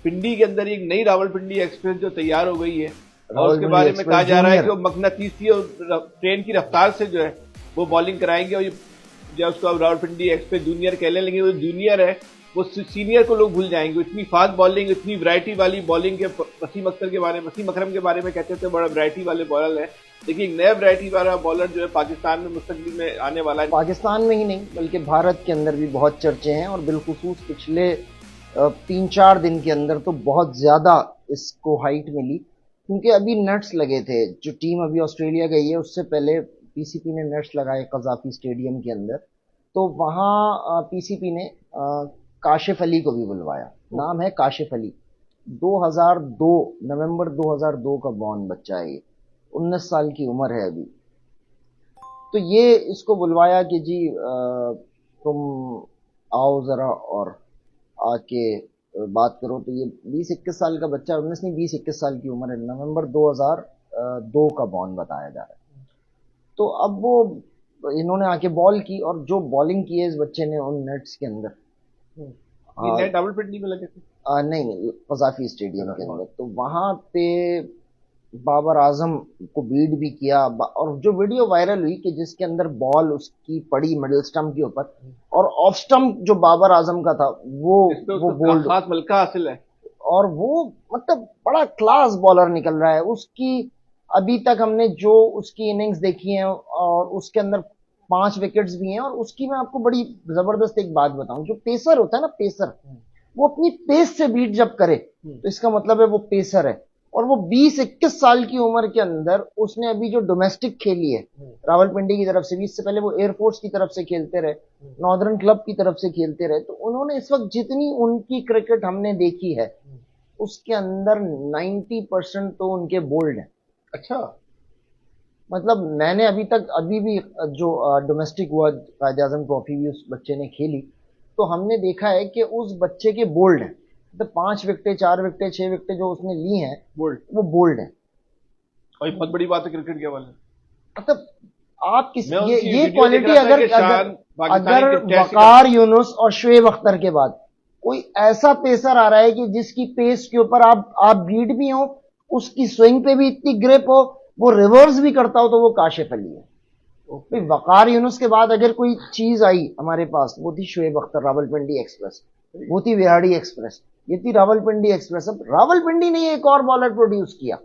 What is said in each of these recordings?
پنڈی کے اندر ایک نئی راولپنڈی ایکسپریس جو تیار ہو گئی ہے اور اس کے بارے میں کہا جا رہا ہے کہ وہ مقناطیسی اور ٹرین کی رفتار سے جو ہے وہ بالنگ کرائیں گے، اور جو اس کو راولپنڈی ایکسپریس جونیئر کہہ لیں، لیکن وہ جونیئر ہے وہ سینئر کو لوگ بھول جائیں گے. اتنی فاسٹ بالنگ، اتنی ورائٹی والی بالنگ کے وسیم اختر کے بارے میں، وسیم اکرم کے بارے میں کہتے تھے بڑا ورائٹی والے بالر ہے، لیکن ایک نیا ورائٹی والا بالر جو ہے پاکستان میں مستقبل میں آنے والا ہے. پاکستان میں ہی نہیں بلکہ بھارت کے اندر بھی بہت چرچے ہیں، اور بالخصوص پچھلے 3-4 دن کے اندر تو بہت زیادہ اس کو ہائٹ ملی، کیونکہ ابھی نیٹس لگے تھے. جو ٹیم ابھی آسٹریلیا گئی ہے اس سے پہلے پی سی پی نے نیٹس لگائے قذافی اسٹیڈیم کے اندر، تو وہاں پی سی پی نے کاشف علی کو بھی بلوایا. نام ہے کاشف علی، 2002 نومبر 2002 کا بورن بچہ ہے، یہ 19 سال کی عمر ہے ابھی. تو یہ اس کو بلوایا کہ جی تم آؤ ذرا اور آ کے بات کرو. تو یہ 20-21 سال کا بچہ، 19 نہیں 20-21 سال کی عمر ہے، نومبر 2002 کا بورن بتایا جا رہا ہے. تو اب وہ انہوں نے آ کے بال کی، اور جو بالنگ کی ہے اس بچے نے ان نیٹس کے اندر، نیٹ راولپنڈی میں لگے تھے نہیں قذافی اسٹیڈیم کے اندر، تو وہاں پہ بابر اعظم کو بیٹ بھی کیا. اور جو ویڈیو وائرل ہوئی کہ جس کے اندر بال اس کی پڑی مڈل سٹمپ کے اوپر، اور آف سٹمپ جو بابر اعظم کا تھا وہ بولڈ، خاص ملکہ حاصل ہے، اور وہ مطلب بڑا کلاس بالر نکل رہا ہے. اس کی ابھی تک ہم نے جو اس کی اننگز دیکھی ہیں، اور اس کے اندر 5 وکٹس بھی ہیں. اور اس کی میں آپ کو بڑی زبردست ایک بات بتاؤں، جو پیسر ہوتا ہے نا، پیسر وہ اپنی پیس سے بیٹ جب کرے تو اس کا مطلب ہے وہ پیسر ہے. اور وہ 20-21 سال کی عمر کے اندر اس نے ابھی جو ڈومیسٹک کھیلی ہے راولپنڈی کی طرف سے بھی، اس سے پہلے وہ ایئر فورس کی طرف سے کھیلتے رہے، ناردرن کلب کی طرف سے کھیلتے رہے، تو انہوں نے اس وقت جتنی ان کی کرکٹ ہم نے دیکھی ہے اس کے اندر 90% تو ان کے بولڈ ہیں. اچھا، مطلب میں نے ابھی بھی جو ڈومیسٹک ہوا قائد اعظم ٹرافی بھی اس بچے نے کھیلی، تو ہم نے دیکھا ہے کہ اس بچے کے بولڈ ہیں. مطلب 5 وکٹیں 4 وکٹیں 6 وکٹیں جو اس نے لی ہیں وہ بولڈ ہیں. اور بہت بڑی بات ہے کرکٹ کے حوالے سے. مطلب آپ یہ کوالٹی اگر وقار یونس اور شعیب اختر کے بعد کوئی ایسا پیسر آ رہا ہے کہ جس کی پیس کے اوپر آپ بیٹ بھی ہو، اس کی سوئنگ پہ بھی اتنی گرپ ہو، وہ ریورس بھی کرتا ہو، تو وہ کاشف علی ہے. وقار یونس کے بعد اگر کوئی چیز آئی ہمارے پاس وہ تھی شعیب اختر، راولپنڈی ایکسپریس، وہ تھی وہاڑی ایکسپریس، یہ تھی راولپنڈی ایکسپریس. اب راولپنڈی نے ایک اور بالر پروڈیوس کیا،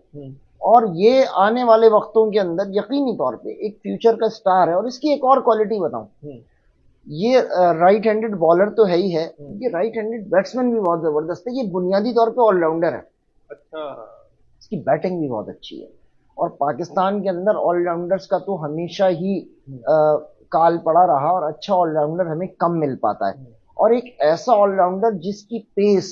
اور یہ آنے والے وقتوں کے اندر یقینی طور پہ ایک فیوچر کا سٹار ہے. اور اس کی ایک اور کوالٹی بتاؤں، یہ رائٹ ہینڈڈ بالر تو ہے ہی ہے، یہ رائٹ ہینڈڈ بیٹسمین بھی بہت زبردست ہے. یہ بنیادی طور پہ آل راؤنڈر ہے. اچھا، اس کی بیٹنگ بھی بہت اچھی ہے. اور پاکستان کے اندر آل راؤنڈرز کا تو ہمیشہ ہی کال پڑا رہا، اور اچھا آل راؤنڈر ہمیں کم مل پاتا ہے. اور ایک ایسا آل راؤنڈر جس کی پیس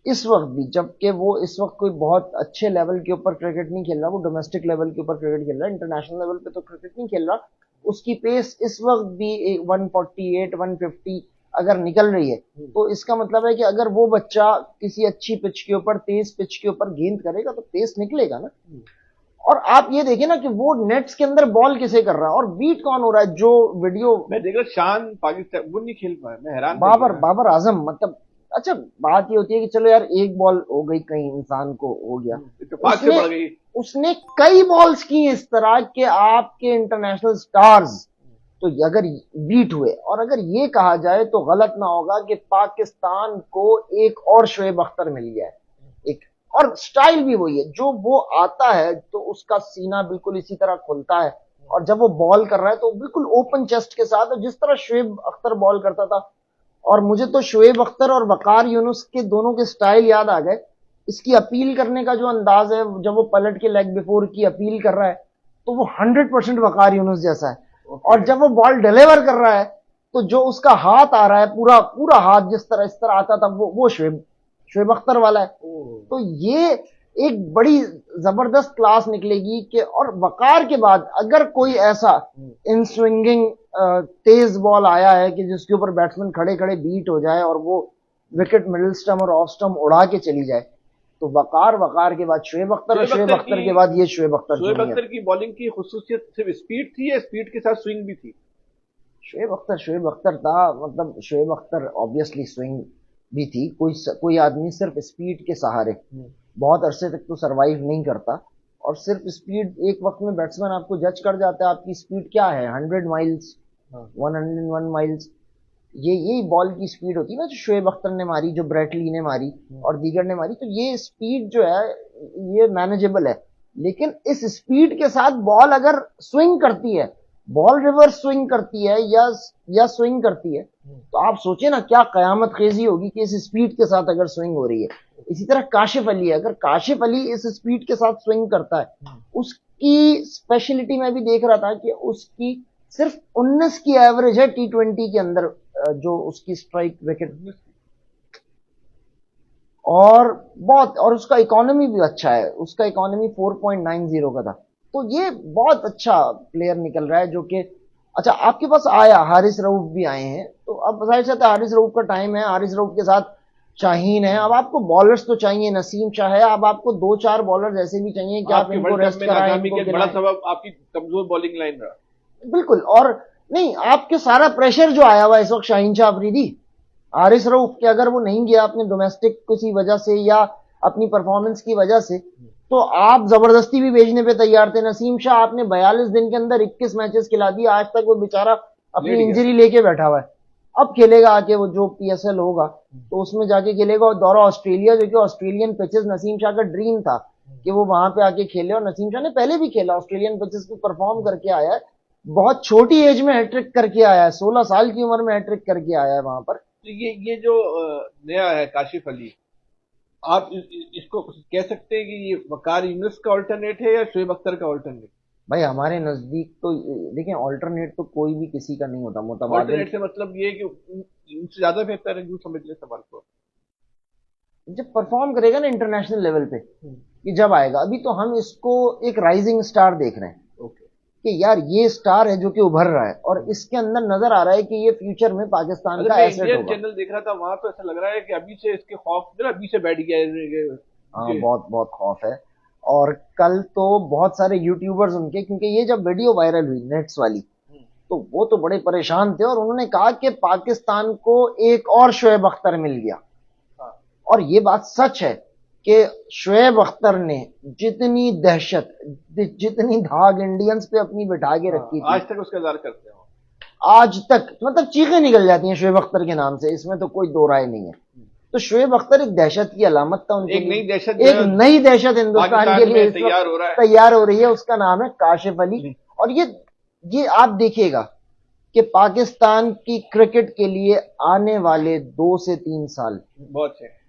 اس وقت بھی، جبکہ وہ اس وقت کوئی بہت اچھے لیول کے اوپر کرکٹ نہیں کھیل رہا، وہ ڈومیسٹک لیول کے اوپر کرکٹ کھیل رہا ہے، انٹرنیشنل لیول پہ تو کرکٹ نہیں کھیل رہا، اس کی پیس اس وقت بھی 148 150 اگر نکل رہی ہے، تو اس کا مطلب ہے کہ اگر وہ بچہ کسی اچھی پچ کے اوپر، تیز پچ کے اوپر گیند کرے گا تو پیس نکلے گا نا. اور آپ یہ دیکھیں نا کہ وہ نیٹس کے اندر بال کسے کر رہا ہے اور بیٹ کون ہو رہا ہے. جو ویڈیو میں دیکھ رہا شان پاکستان وہ نہیں کھیل پایا، میں حیران. بابر اعظم، مطلب اچھا بات یہ ہوتی ہے کہ چلو یار ایک بال ہو گئی، کہیں انسان کو ہو گیا، اس نے کئی بالز کی اس طرح کہ آپ کے انٹرنیشنل سٹارز تو اگر بیٹ ہوئے. اور اگر یہ کہا جائے تو غلط نہ ہوگا کہ پاکستان کو ایک اور شعیب اختر مل گیا ہے. اور سٹائل بھی وہی ہے، جو وہ آتا ہے تو اس کا سینہ بالکل اسی طرح کھلتا ہے، اور جب وہ بال کر رہا ہے تو بالکل اوپن چیسٹ کے ساتھ، جس طرح شعیب اختر بال کرتا تھا. اور مجھے تو شعیب اختر اور وقار یونس کے دونوں کے سٹائل یاد آ گئے. اس کی اپیل کرنے کا جو انداز ہے، جب وہ پلٹ کے لیگ بیفور کی اپیل کر رہا ہے تو وہ 100% وقار یونس جیسا ہے. اور جب وہ بال ڈیلیور کر رہا ہے تو جو اس کا ہاتھ آ رہا ہے، پورا ہاتھ جس طرح اس طرح آتا تھا، وہ شعیب اختر والا ہے. تو یہ ایک بڑی زبردست کلاس نکلے گی کہ. اور وقار کے بعد اگر کوئی ایسا ان سوئنگنگ تیز بال آیا ہے کہ جس کے اوپر بیٹسمین کھڑے کھڑے بیٹ ہو جائے اور وہ وکٹ مڈل سٹم اور آف سٹم اڑا کے چلی جائے، تو وقار کے بعد شعیب اختر، اور شعیب اختر کے بعد یہ شعیب اختر کی بالنگ کی خصوصیت صرف اسپیڈ تھی یا اسپیڈ کے ساتھ سوئنگ بھی تھی؟ شعیب اختر تھا. مطلب شعیب اختر آبویسلی سوئنگ بھی تھی. کوئی آدمی صرف اسپیڈ کے سہارے بہت عرصے تک تو سروائیو نہیں کرتا, اور صرف اسپیڈ ایک وقت میں بیٹسمین آپ کو جج کر جاتا ہے آپ کی اسپیڈ کیا ہے, 100 مائلز, 101 مائلز. یہی بال کی اسپیڈ ہوتی ہے نا جو شعیب اختر نے ماری, جو بریٹ لی نے ماری اور دیگر نے ماری. تو یہ اسپیڈ جو ہے یہ مینیجبل ہے, لیکن اس اسپیڈ کے ساتھ بال اگر سوئنگ کرتی ہے, بال ریورس سوئنگ کرتی ہے یا سوئنگ کرتی ہے, تو آپ سوچیں نا کیا قیامت خیزی ہوگی کہ اس اسپیڈ کے ساتھ اگر سوئنگ ہو رہی ہے. اسی طرح کاشف علی ہے, اگر کاشف علی اس اسپیڈ کے ساتھ سوئنگ کرتا ہے, اس کی اسپیشلٹی میں بھی دیکھ رہا تھا کہ اس کی صرف 19 کی ایوریج ہے T20 کے اندر جو اس کی اسٹرائک وکٹ, اور اس کا اکانومی بھی اچھا ہے, اس کا اکانومی 4.90 کا تھا. تو یہ بہت اچھا پلیئر نکل رہا ہے جو کہ اچھا آپ کے پاس آیا. حارث رؤف بھی آئے ہیں, تو اب ظاہر سی حارث رؤف کا ٹائم ہے, حارث رؤف کے ساتھ شاہین ہے. اب آپ کو بالرز تو چاہیے, نسیم شاہ ہے, اب آپ کو 2-4 بالرز ایسے بھی چاہیے کہ آپ ان کو ریسٹ کرائیں. بڑا سبب آپ کی کمزور بالنگ لائن رہا. بالکل, اور نہیں آپ کے سارا پریشر جو آیا ہوا اس وقت شاہین شاہ افریدی, حارث رؤف کہ اگر وہ نہیں گیا اپنے ڈومیسٹک کسی وجہ سے یا اپنی پرفارمنس کی وجہ سے, تو آپ زبردستی بھی بھیجنے پہ تیار تھے. نسیم شاہ آپ نے 42 دن کے اندر 21 میچز کھلا دیا, آج تک وہ بیچارہ اپنی انجری لے کے بیٹھا ہوا ہے. اب کھیلے گا آ کے وہ جو PSL ہوگا تو اس میں جا کے کھیلے گا. اور دورہ آسٹریلیا جو کہ آسٹریلین پچز نسیم شاہ کا ڈریم تھا کہ وہ وہاں پہ آ کے کھیلے, اور نسیم شاہ نے پہلے بھی کھیلا آسٹریلین پچز پہ پرفارم کر کے آیا ہے. بہت چھوٹی ایج میں ہیٹرک کر کے آیا ہے, 16 سال کی عمر میں ہیٹرک کر کے آیا ہے وہاں پر. یہ جو نیا ہے کاشف علی, آپ اس کو کہہ سکتے ہیں کہ یہ وقار یونس کا آلٹرنیٹ ہے یا شعیب اختر کا آلٹرنیٹ؟ بھائی ہمارے نزدیک تو دیکھیں آلٹرنیٹ تو کوئی بھی کسی کا نہیں ہوتا. متبادل آلٹرنیٹ سے مطلب یہ کہ ان سے زیادہ بہتر ہے, جو سمجھ لیں سوال کو جب پرفارم کرے گا نا انٹرنیشنل لیول پہ, کہ جب آئے گا. ابھی تو ہم اس کو ایک رائزنگ سٹار دیکھ رہے ہیں کہ یار یہ سٹار ہے جو کہ ابھر رہا ہے, اور اس کے اندر نظر آ رہا ہے کہ یہ فیوچر میں پاکستان کا ایسٹ ہوگا. چینل دیکھ رہا تھا وہاں تو ایسا لگ رہا ہے کہ ابھی سے اس کے خوف ابھی سے بیٹھ گیا ہے. ہاں بہت خوف ہے. اور کل تو بہت سارے یوٹیوبرز ان کے, کیونکہ یہ جب ویڈیو وائرل ہوئی نیٹس والی, تو وہ تو بڑے پریشان تھے, اور انہوں نے کہا کہ پاکستان کو ایک اور شعیب اختر مل گیا. اور یہ بات سچ ہے کہ شعیب اختر نے جتنی دہشت, جتنی دھاگ انڈینز پہ اپنی بٹھا کے رکھی تھی, آج تک اس کا انتظار کرتے ہیں. آج تک مطلب چیخیں نکل جاتی ہیں شعیب اختر کے نام سے, اس میں تو کوئی دو رائے نہیں ہے. تو شعیب اختر ایک دہشت کی علامت تھا ان کے لیے, ایک نئی دہشت ہندوستان کے لیے تیار ہو رہی ہے. اس کا نام ہے کاشف علی. اور یہ آپ دیکھیے گا کہ پاکستان کی کرکٹ کے لیے آنے والے 2 سے 3 سال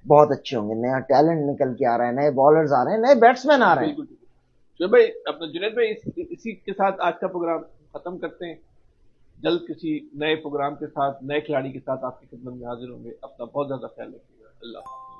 بہت اچھے ہوں گے. نیا ٹیلنٹ نکل کے آ رہا ہے, نئے بالرز آ رہے ہیں, نئے بیٹسمین آ رہے ہیں. شعیب بھائی, اپنا جنید بھائی, اسی کے ساتھ آج کا پروگرام ختم کرتے ہیں. جلد کسی نئے پروگرام کے ساتھ, نئے کھلاڑی کے ساتھ آپ کی خدمت میں حاضر ہوں گے. اپنا بہت زیادہ خیال رکھیے گا. اللہ حافظ.